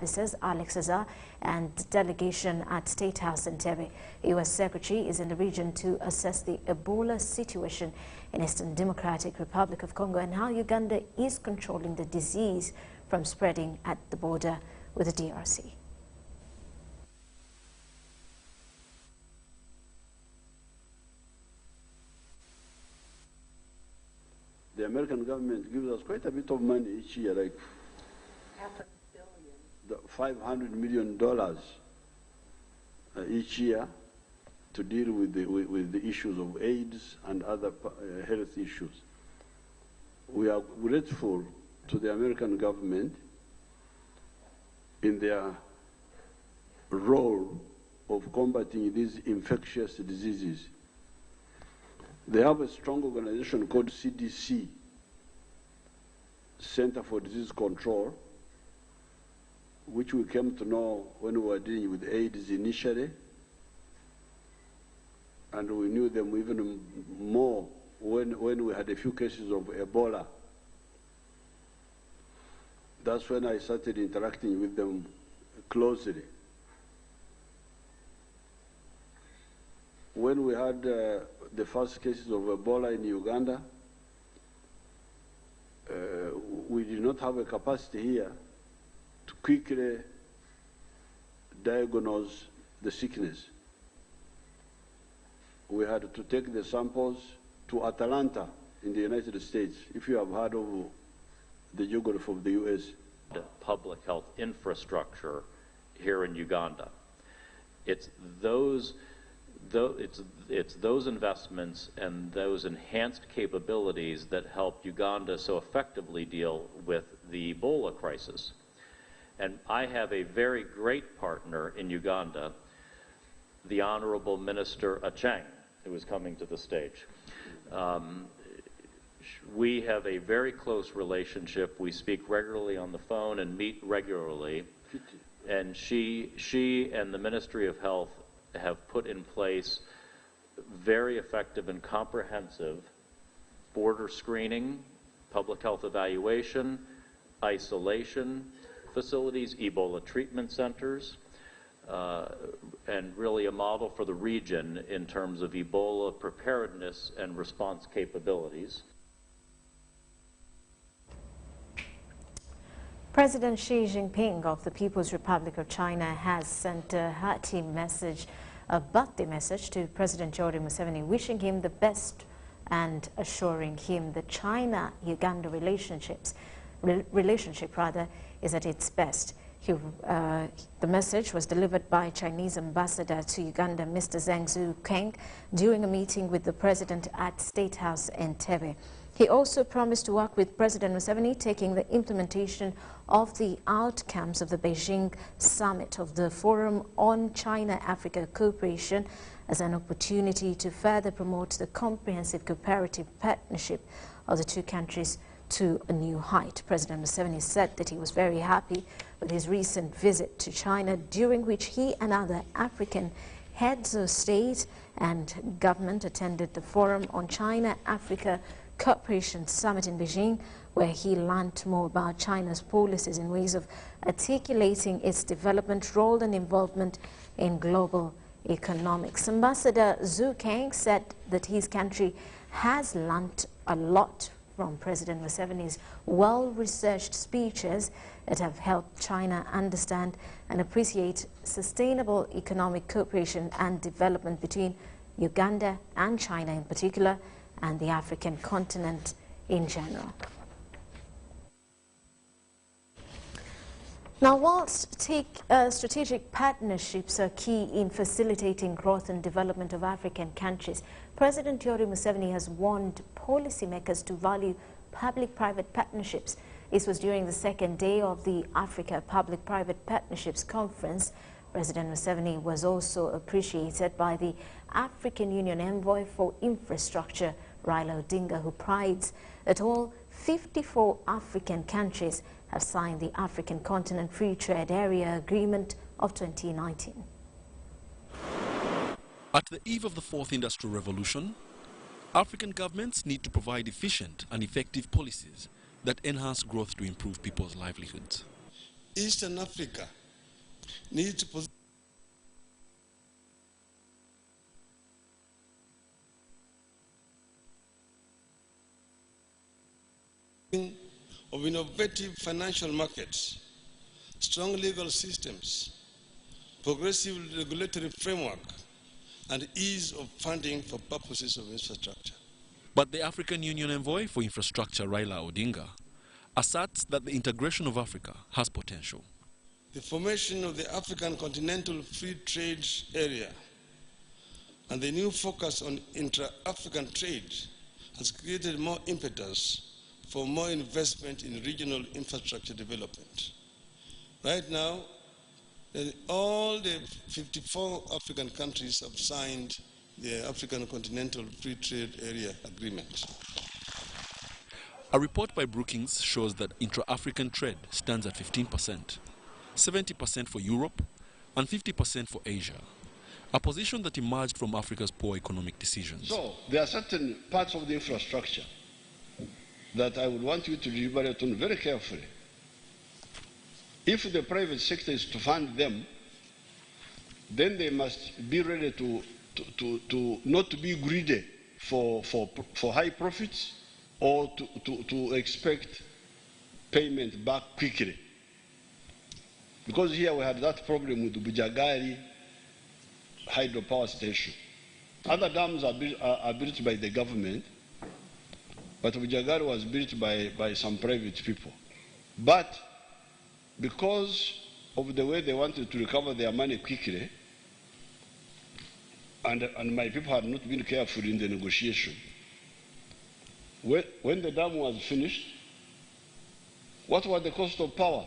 Services, Alex Azar, and delegation at State House in Entebbe. U.S. Secretary is in the region to assess the Ebola situation in Eastern Democratic Republic of Congo and how Uganda is controlling the disease from spreading at the border with the DRC. The American government gives us quite a bit of money each year, like $500 million each year to deal with the issues of AIDS and other health issues. We are grateful to the American government in their role of combating these infectious diseases. They have a strong organization called CDC, Center for Disease Control, which we came to know when we were dealing with AIDS initially, and we knew them even more when we had a few cases of Ebola. That's when I started interacting with them closely. When we had the first cases of Ebola in Uganda, we did not have a capacity here to quickly diagnose the sickness. We had to take the samples to Atlanta in the United States, if you have heard of the geography of the U.S. Public health infrastructure here in Uganda. It's those investments and those enhanced capabilities that helped Uganda so effectively deal with the Ebola crisis. And I have a very great partner in Uganda, the Honorable Minister Acheng, who is coming to the stage. We have a very close relationship. We speak regularly on the phone and meet regularly. And she and the Ministry of Health have put in place very effective and comprehensive border screening, public health evaluation, isolation facilities, Ebola treatment centers, and really a model for the region in terms of Ebola preparedness and response capabilities. President Xi Jinping of the People's Republic of China has sent a hearty message, a birthday message to President Yoweri Museveni, wishing him the best and assuring him that China-Uganda relationship is at its best. The message was delivered by Chinese ambassador to Uganda, Mr. Zhang Zhukeng, during a meeting with the president at State House in Entebbe. He also promised to work with President Museveni, taking the implementation of the outcomes of the Beijing summit of the Forum on China-Africa Cooperation as an opportunity to further promote the comprehensive cooperative partnership of the two countries to a new height. President Museveni said that he was very happy with his recent visit to China, during which he and other African heads of state and government attended the Forum on China-Africa Cooperation Summit in Beijing, where he learned more about China's policies and ways of articulating its development role and involvement in global economics. Ambassador Zhu Kang said that his country has learned a lot from President Museveni's well-researched speeches that have helped China understand and appreciate sustainable economic cooperation and development between Uganda and China in particular, and the African continent in general. Now, whilst strategic partnerships are key in facilitating growth and development of African countries, President Yoweri Museveni has warned policymakers to value public-private partnerships. This was during the second day of the Africa Public-Private Partnerships Conference. President Museveni was also appreciated by the African Union Envoy for Infrastructure, Raila Odinga, who prides that all 54 African countries have signed the African Continent Free Trade Area Agreement of 2019. At the eve of the fourth industrial revolution, African governments need to provide efficient and effective policies that enhance growth to improve people's livelihoods. Eastern Africa needs to position of innovative financial markets, strong legal systems, progressive regulatory framework, and ease of funding for purposes of infrastructure. But the African Union envoy for infrastructure, Raila Odinga, asserts that the integration of Africa has potential. The formation of the African Continental Free Trade Area and the new focus on intra-African trade has created more impetus for more investment in regional infrastructure development. Right now, all the 54 African countries have signed the African Continental Free Trade Area Agreement. A report by Brookings shows that intra-African trade stands at 15%, 70% for Europe, and 50% for Asia, a position that emerged from Africa's poor economic decisions. So, there are certain parts of the infrastructure that I would want you to deliberate on very carefully. If the private sector is to fund them, then they must be ready to not to be greedy for high profits or to expect payment back quickly. Because here we had that problem with the Bujagari hydropower station. Other dams are built by the government, but Bujagari was built by some private people. But because of the way they wanted to recover their money quickly, and my people had not been careful in the negotiation, when the dam was finished, what was the cost of power?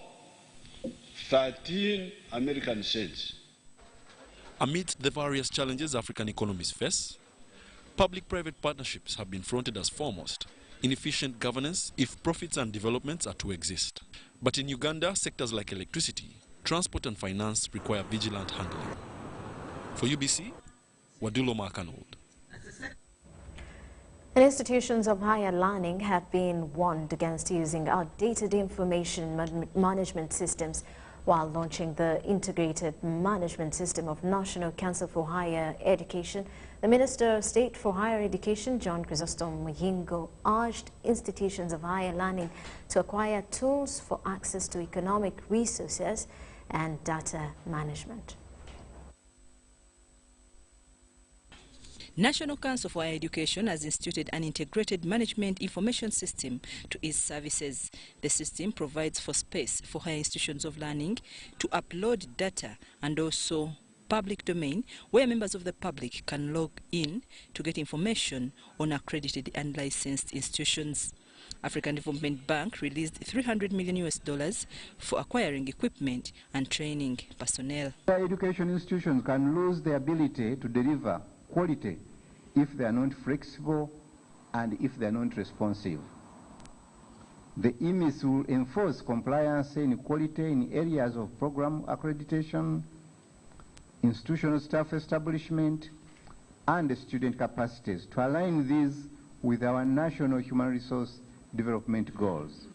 13 American cents. Amidst the various challenges African economies face, public-private partnerships have been fronted as foremost in efficient governance if profits and developments are to exist. But in Uganda, sectors like electricity, transport and finance require vigilant handling. For UBC, Wadulo Makanold. And institutions of higher learning have been warned against using outdated information management systems while launching the Integrated Management System of National Council for Higher Education. The Minister of State for Higher Education, John Chrysostom Muhingo, urged institutions of higher learning to acquire tools for access to economic resources and data management. National Council for Higher Education has instituted an integrated management information system to its services. The system provides for space for higher institutions of learning to upload data and also public domain where members of the public can log in to get information on accredited and licensed institutions. African Development Bank released $300 million for acquiring equipment and training personnel. Higher education institutions can lose their ability to deliver quality if they are not flexible and if they are not responsive. The EMIS will enforce compliance and quality in areas of program accreditation, institutional staff establishment, and student capacities to align these with our national human resource development goals.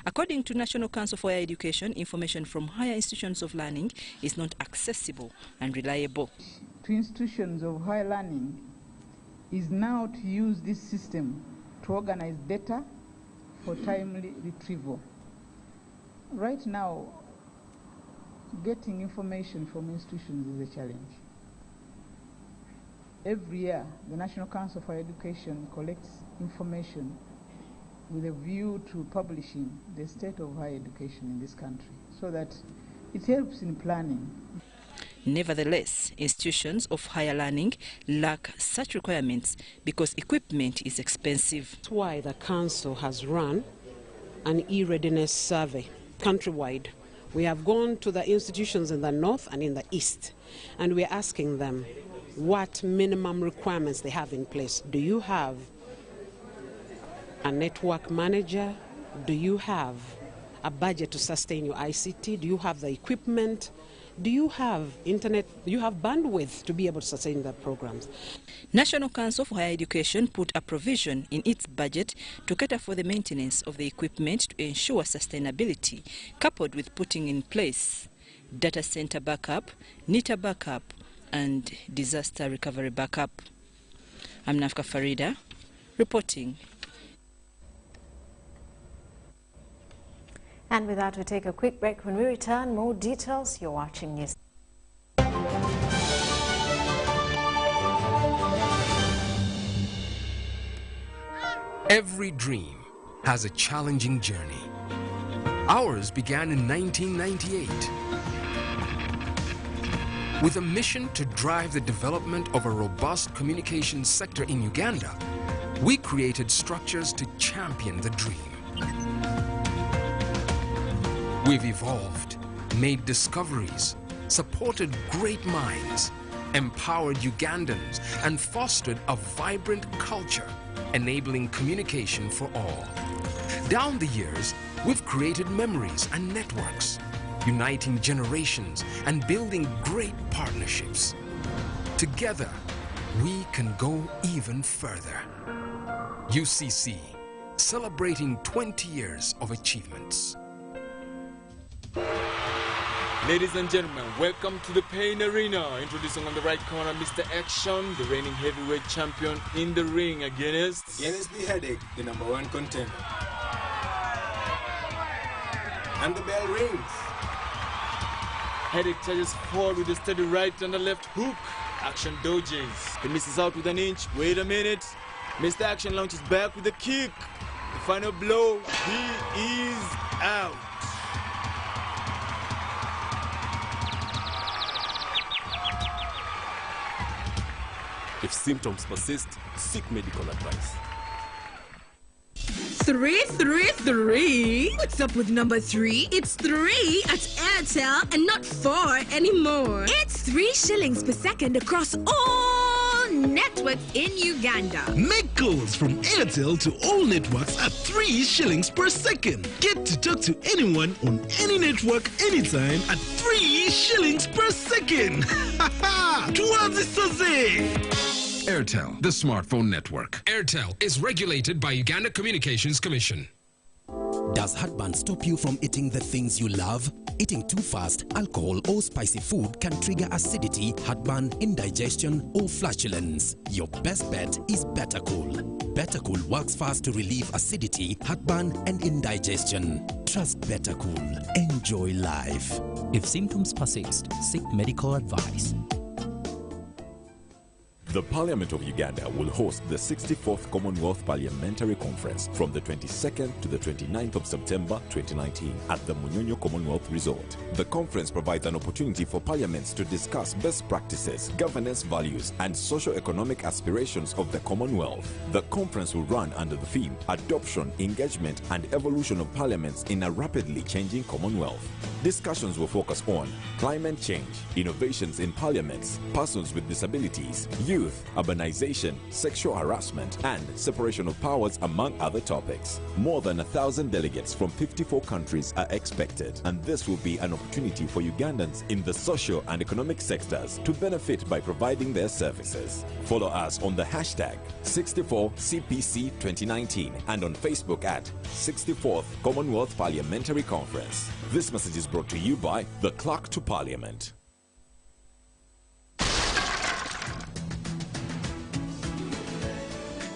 According to National Council for Higher Education, information from higher institutions of learning is not accessible and reliable. To institutions of higher learning is now to use this system to organize data for timely retrieval. Right now, getting information from institutions is a challenge. Every year, the National Council for Education collects information with a view to publishing the state of higher education in this country so that it helps in planning. Nevertheless, institutions of higher learning lack such requirements because equipment is expensive. That's why the Council has run an e-readiness survey countrywide. We have gone to the institutions in the north and in the east, and we're asking them what minimum requirements they have in place. Do you have a network manager? Do you have a budget to sustain your ICT? Do you have the equipment? do you have internet, do you have bandwidth to be able to sustain the programs? National Council for Higher Education put a provision in its budget to cater for the maintenance of the equipment to ensure sustainability, coupled with putting in place data center backup, NITA backup, and disaster recovery backup. I'm Nafka Farida, reporting. And with that, we take a quick break. When we return, more details. You're watching News. Every dream has a challenging journey. Ours began in 1998 with a mission to drive the development of a robust communications sector in Uganda. We created structures to champion the dream. We've evolved, made discoveries, supported great minds, empowered Ugandans, and fostered a vibrant culture, enabling communication for all. Down the years, we've created memories and networks, uniting generations and building great partnerships. Together, we can go even further. UCC, celebrating 20 years of achievements. Ladies and gentlemen, welcome to the Pain Arena. Introducing on the right corner, Mr. Action, the reigning heavyweight champion in the ring against the Headache, the #1 contender. And the bell rings. Headache charges forward with a steady right and a left hook. Action dodges. He misses out with an inch. Wait a minute. Mr. Action launches back with a kick. The final blow. He is out. If symptoms persist, seek medical advice. 333. What's up with number 3? It's 3 at Airtel and not 4 anymore. It's 3 shillings per second across all networks in Uganda. Make calls from Airtel to all networks at 3 shillings per second. Get to talk to anyone on any network anytime at 3 shillings per second. Ha ha! Airtel, the smartphone network. Airtel is regulated by Uganda Communications Commission. Does heartburn stop you from eating the things you love? Eating too fast, alcohol or spicy food can trigger acidity, heartburn, indigestion or flatulence. Your best bet is Better Cool. Better Cool works fast to relieve acidity, heartburn and indigestion. Trust Better Cool. Enjoy life. If symptoms persist, seek medical advice. The Parliament of Uganda will host the 64th Commonwealth Parliamentary Conference from the 22nd to the 29th of September 2019 at the Munyonyo Commonwealth Resort. The conference provides an opportunity for parliaments to discuss best practices, governance values, and socio-economic aspirations of the Commonwealth. The conference will run under the theme Adoption, Engagement, and Evolution of Parliaments in a Rapidly Changing Commonwealth. Discussions will focus on climate change, innovations in parliaments, persons with disabilities, youth, urbanization, sexual harassment, and separation of powers, among other topics. More than 1,000 delegates from 54 countries are expected, and this will be an opportunity for Ugandans in the social and economic sectors to benefit by providing their services. Follow us on the hashtag 64CPC2019 and on Facebook at 64th Commonwealth Parliamentary Conference. This message is brought to you by the Clerk to Parliament.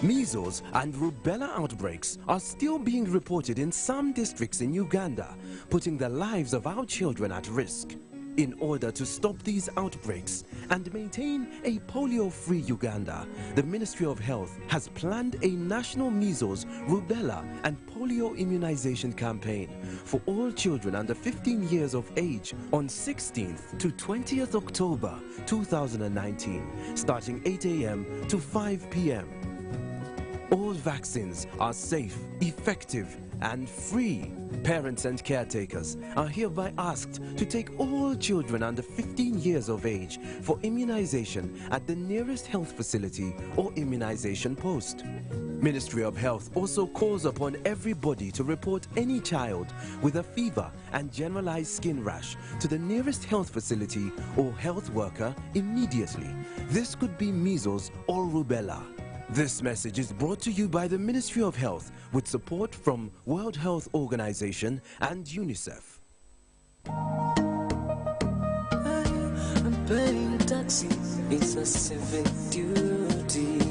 Measles and rubella outbreaks are still being reported in some districts in Uganda, putting the lives of our children at risk. In order to stop these outbreaks and maintain a polio-free Uganda, the Ministry of Health has planned a national measles, rubella and polio immunization campaign for all children under 15 years of age on 16th to 20th October 2019, starting 8 a.m. to 5 p.m. All vaccines are safe, effective, and free. Parents and caretakers are hereby asked to take all children under 15 years of age for immunization at the nearest health facility or immunization post. Ministry of Health also calls upon everybody to report any child with a fever and generalized skin rash to the nearest health facility or health worker immediately. This could be measles or rubella. This message is brought to you by the Ministry of Health with support from World Health Organization and UNICEF. I'm paying taxi, it's a civic duty.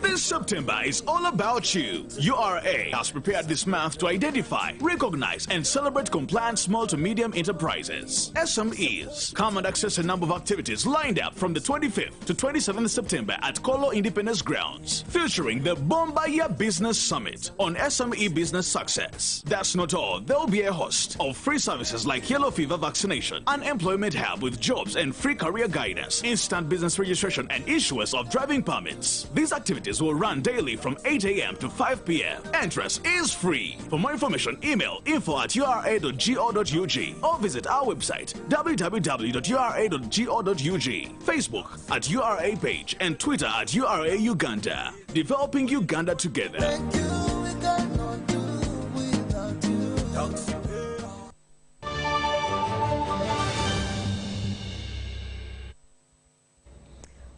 This September is all about you. URA has prepared this month to identify, recognize, and celebrate compliant small to medium enterprises, SMEs. Come and access a number of activities lined up from the 25th to 27th September at Kolo Independence Grounds, featuring the Bombaia Business Summit on SME business success. That's not all. There will be a host of free services like yellow fever vaccination, an employment hub with jobs and free career guidance, instant business registration, and issuance of driving permits. These activities will run daily from 8 a.m. to 5 p.m. Entrance is free. For more information, email info@ura.go.ug or visit our website www.ura.go.ug, Facebook at URA page, and Twitter at URA Uganda. Developing Uganda together.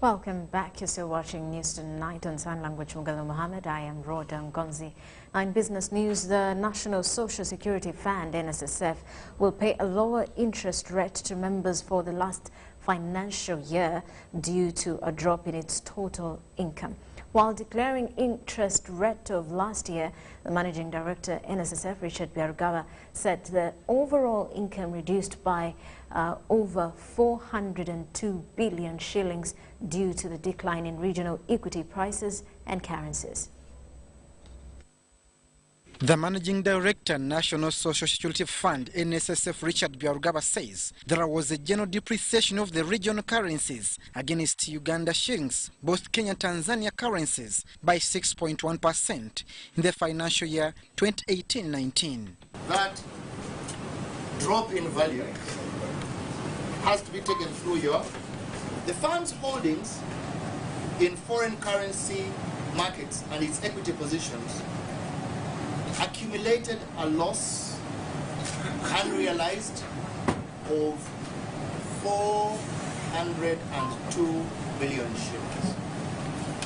Welcome back. You're still watching News Tonight on Sign Language. Mugala Mohammed. I am Rhoda Ngonzi. Now in business news, the National Social Security Fund, NSSF, will pay a lower interest rate to members for the last financial year due to a drop in its total income. While declaring interest rate of last year, the Managing Director, NSSF, Richard Byarugaba, said the overall income reduced by over 402 billion shillings due to the decline in regional equity prices and currencies. The Managing Director, National Social Security Fund, NSSF, Richard Byarugaba, says there was a general depreciation of the regional currencies against Uganda shillings, both Kenya-Tanzania currencies, by 6.1% in the financial year 2018-19. That drop in value has to be taken through the fund's holdings in foreign currency markets and its equity positions accumulated a loss unrealized of 402 billion shillings.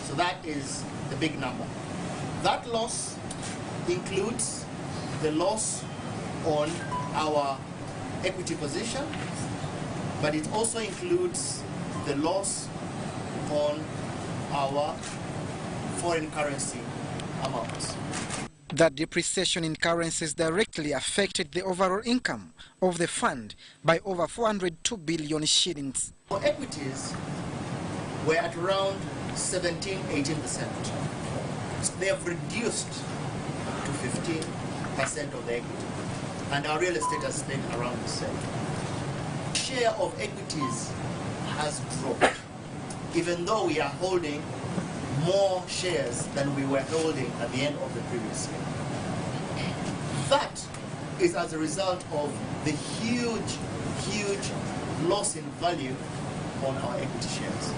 So that is the big number. That loss includes the loss on our equity position, but it also includes the loss on our foreign currency amounts. That depreciation in currencies directly affected the overall income of the fund by over 402 billion shillings. Our equities were at around 17–18%. So they have reduced to 15% of the equity, and our real estate has stayed around the same. Share of equities has dropped, even though we are holding more shares than we were holding at the end of the previous year. That is as a result of the huge loss in value on our equity shares.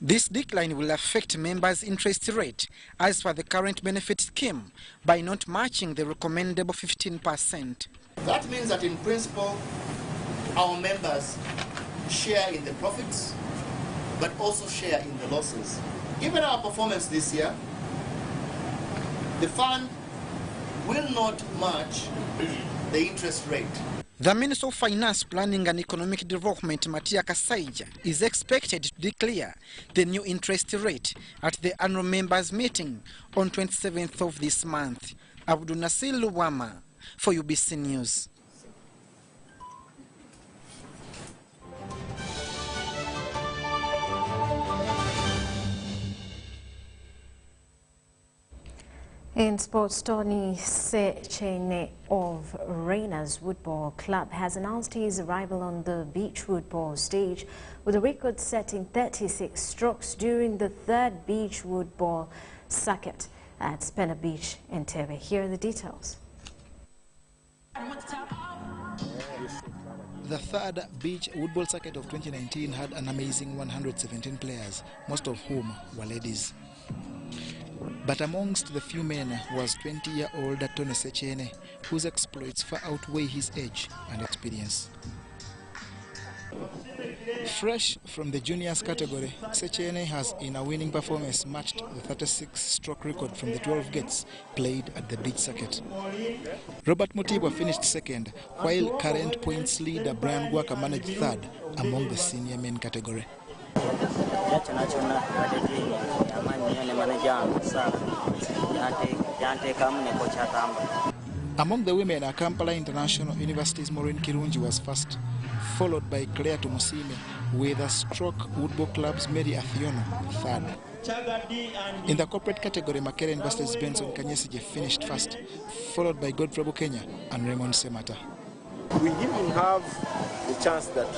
This decline will affect members' interest rate as per the current benefit scheme by not matching the recommendable 15%. That means that in principle, our members share in the profits, but also share in the losses. Given our performance this year, the fund will not match the interest rate. The Minister of Finance, Planning and Economic Development, Matia Kasaija, is expected to declare the new interest rate at the annual members' meeting on 27th of this month. Abdul Nasir Luwama for UBC News. In sports, Tony Sechene of Rainers Woodball Club has announced his arrival on the beach woodball stage with a record-setting 36 strokes during the third beach woodball circuit. at Spena Beach, Entebbe. Here are the details. The third beach woodball circuit of 2019 had an amazing 117 players, most of whom were ladies. But amongst the few men was 20-year-old Tony Sechene, whose exploits far outweigh his age and experience. Fresh from the juniors category, Sechene has in a winning performance matched the 36-stroke record from the 12 gates played at the beach circuit. Robert Mutibwa finished second, while current points leader Brian Gwaka managed third among the senior men category. Among the women, Kampala International University's Maureen Kirungi was first, followed by Claire Tumusime, with the stroke woodball club's Mary Athiono third. In the corporate category, Makerere University's Benson Kanyesije finished first, followed by Godfrey Bukenya and Raymond Semata. We even have the chance that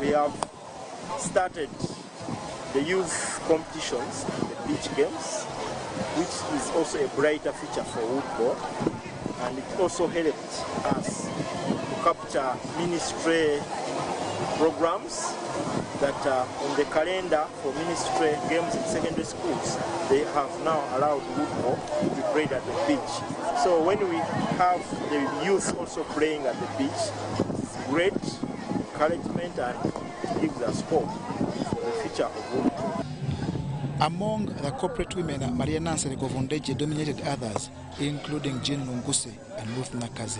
we have started the youth competitions, the beach games, which is also a brighter future for woodball, and it also helped us to capture ministry programs that are on the calendar for ministry games in secondary schools. They have now allowed woodball to be played at the beach. So when we have the youth also playing at the beach, it's great encouragement and gives us hope for the future of woodball. Among the corporate women, Maria Nancy Govondeje dominated others, including Jean Lunguse and Ruth Nakazi.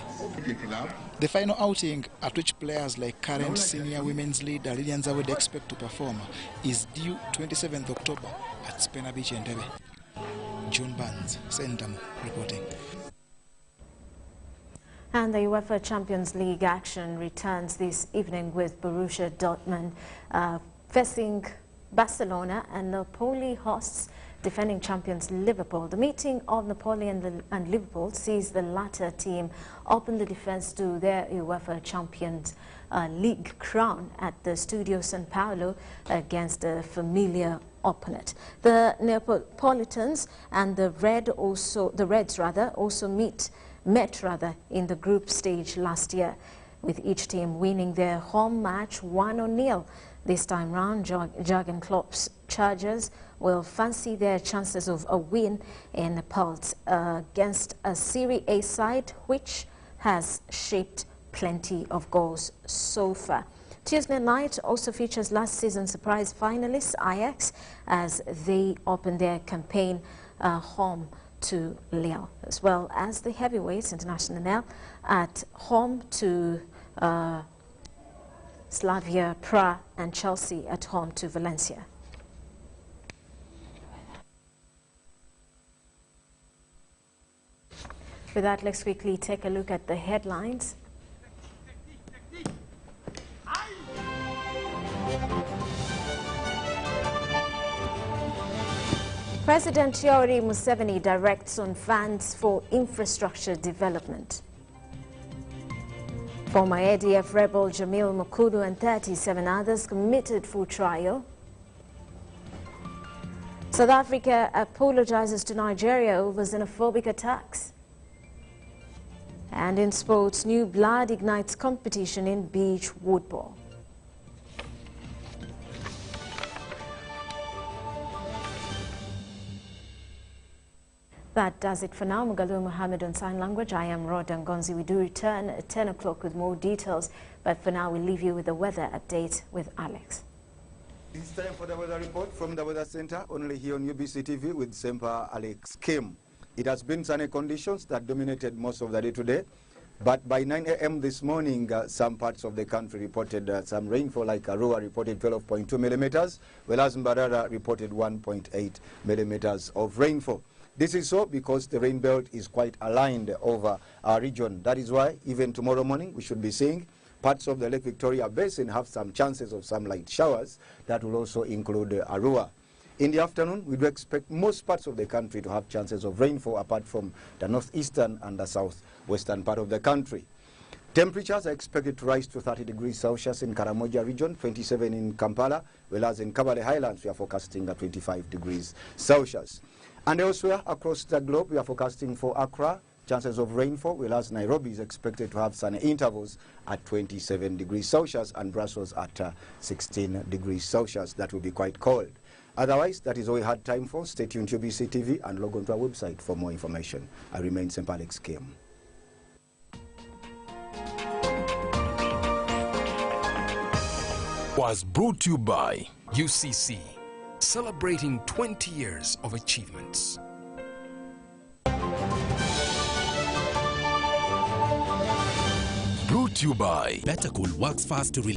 The final outing, at which players like current senior women's leader Lilian Zawede expect to perform, is due 27th October at Spena Beach, Entebbe. John Barnes, Sentamu, reporting. And the UEFA Champions League action returns this evening with Borussia Dortmund facing Barcelona and Napoli hosts defending champions Liverpool. The meeting of Napoli and Liverpool sees the latter team open the defense to their UEFA Champions League crown at the Stadio San Paolo against a familiar opponent. The Neapolitans and the Reds also met in the group stage last year, with each team winning their home match 1-0. This time round, Jurgen Klopp's Chargers will fancy their chances of a win in Naples against a Serie A side which has shaped plenty of goals so far. Tuesday night also features last season's surprise finalists Ajax as they open their campaign home to Lille, as well as the heavyweights International at home to Slavia Prague and Chelsea at home to Valencia. With that, let's quickly take a look at the headlines. President Yoweri Museveni directs on funds for infrastructure development. Former ADF rebel Jamil Mukudu and 37 others committed for trial. South Africa apologizes to Nigeria over xenophobic attacks. And in sports, new blood ignites competition in beach woodball. That does it for now. Mugalu Mohammed on sign language. I am Rhoda Ngonzi. We do return at 10 o'clock with more details, but for now we'll leave you with the weather update with Alex. It's time for the weather report from the Weather Center, only here on UBC TV with Semper Alex Kim. It has been sunny conditions that dominated most of the day today, but by 9 a.m. this morning, some parts of the country reported some rainfall, like Arua reported 12.2 millimeters, whereas Mbarara reported 1.8 millimeters of rainfall. This is so because the rain belt is quite aligned over our region. That is why even tomorrow morning we should be seeing parts of the Lake Victoria Basin have some chances of some light showers. That will also include Arua. In the afternoon, we do expect most parts of the country to have chances of rainfall apart from the northeastern and the southwestern part of the country. Temperatures are expected to rise to 30 degrees Celsius in Karamoja region, 27 in Kampala, whereas in Kabale Highlands we are forecasting at 25 degrees Celsius. And elsewhere across the globe, we are forecasting for Accra. Chances of rainfall, whereas Nairobi is expected to have sunny intervals at 27 degrees Celsius and Brussels at 16 degrees Celsius. That will be quite cold. Otherwise, that is all we had time for. Stay tuned to UBC TV and log on to our website for more information. I remain St. Alex Kim. Was brought to you by UCC, celebrating 20 years of achievements. Brought to you by Better Cool works fast to